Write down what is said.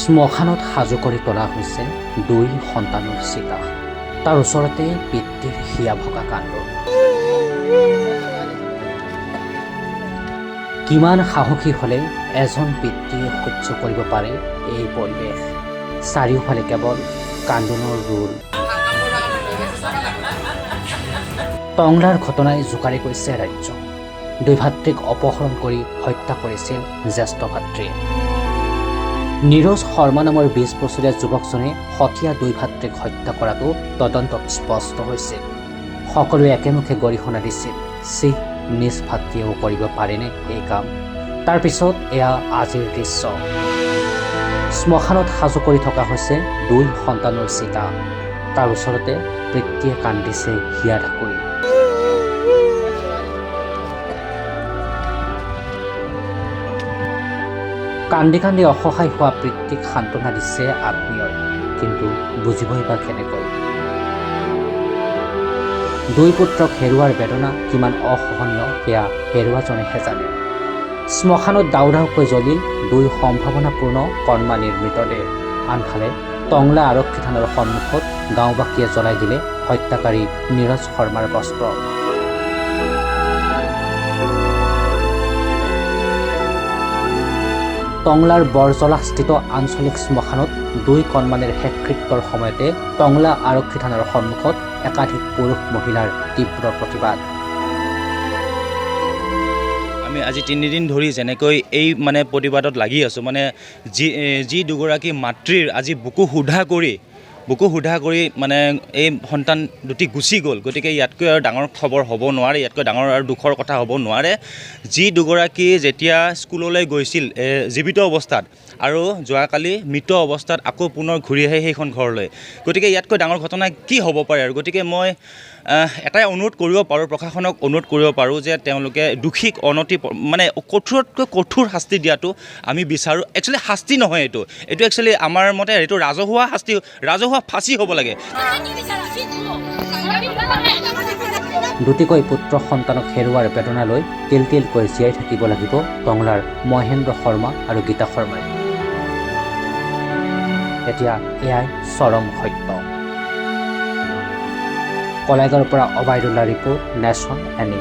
শ্মশানত সাজু কৰি তোলা হৈছে দুই সন্তানৰ চিতা। তাৰ ওচৰতে পিতৃৰ হিয়া ভগা কাণ্ড। কিমান সাহসী হ'লে এজন পিতৃয়ে সহ্য কৰিব পাৰে এই পৰিৱেশ। চাৰিওফালে কেৱল কান্দোনৰ ৰোল। টংলাৰ ঘটনাই জোকাৰি গৈছে ৰাজ্য। দুই ভাতৃক অপহৰণ কৰি হত্যা কৰিছিল জ্যেষ্ঠ ভাতৃয়ে। নীৰজ শৰ্মা নামৰ ২০ বছৰীয়া যুৱকজনে সতীয়া দুই ভাতৃক হত্যা কৰাটো তদন্তত স্পষ্ট হৈছিল। সকলোৱে একেমুখে গৰিহণা দিছিল, নিজ ভাতৃয়েও কৰিব পাৰেনে এই কাম? তাৰপিছত এয়া আজিৰ দৃশ্য। শ্মশানত সাজু কৰি থকা হৈছে দুই সন্তানৰ চিতা। তাৰ ওচৰতে পিতৃয়ে কান্দিছে হিয়া ঢাকুৰি। কান্দি কান্দি অসহায় হোৱা পিতৃক সান্তনা দিছে আত্মীয়ই, কিন্তু বুজিবই বা কেনেকৈ? দুই পুত্ৰক হেৰুৱাৰ বেদনা কিমান অসহনীয় সেয়া হেৰুৱাজনেহে জানে। শ্মশানত দাউ দাউকৈ জ্বলিল দুই সম্ভাৱনাপূৰ্ণ কণমানিৰ মৃতদেহ। আনফালে টংলা আৰক্ষী থানাৰ সন্মুখত গাঁওবাসীয়ে জ্বলাই দিলে হত্যাকাৰী নীৰজ শৰ্মাৰ বস্ত্ৰ। টংলাৰ বৰজলাস্থিত আঞ্চলিক শ্মশানত দুই কণমানিৰ শেষকৃত্যৰ সময়তে টংলা আৰক্ষী থানাৰ সন্মুখত একাধিক পুৰুষ মহিলাৰ তীব্ৰ প্ৰতিবাদ। আমি আজি ৩ দিন ধৰি যেনেকৈ এই প্ৰতিবাদত লাগি আছোঁ, যি দুগৰাকী মাতৃৰ আজি বুকু সোধা কৰি এই সন্তান দুটি গুচি গ'ল। গতিকে ইয়াতকৈ আৰু ডাঙৰ খবৰ হ'ব নোৱাৰে, ইয়াতকৈ ডাঙৰ আৰু দুখৰ কথা হ'ব নোৱাৰে। যি দুগৰাকী যেতিয়া স্কুললৈ গৈছিল জীৱিত অৱস্থাত আৰু যোৱাকালি মৃত অৱস্থাত আকৌ পুনৰ ঘূৰি আহে সেইখন ঘৰলৈ। গতিকে ইয়াতকৈ ডাঙৰ ঘটনা কি হ'ব পাৰে? আৰু গতিকে মই এটাই অনুৰোধ কৰিব পাৰোঁ, প্ৰশাসনক অনুৰোধ কৰিব পাৰোঁ যে তেওঁলোকে দোষীক কঠোৰতকৈ কঠোৰ শাস্তি দিয়াটো আমি বিচাৰোঁ। একচুৱেলি শাস্তি নহয়, এইটো একচুৱেলি আমাৰ মতে এইটো ৰাজহুৱা শাস্তি, ৰাজহুৱা ফাঁচি হ'ব লাগে। দুটিকৈ পুত্ৰ সন্তানক হেৰুৱাৰ বেদনালৈ তিল তিলকৈ জীয়াই থাকিব লাগিব টংলাৰ মহেন্দ্ৰ শৰ্মা আৰু গীতা শৰ্মাই। এতিয়া এয়াই চৰম সত্য। কলাইগাঁৱৰ পৰা অবাইদুল্লাহ ৰিপোৰ্ট, নেশ্যন এনি।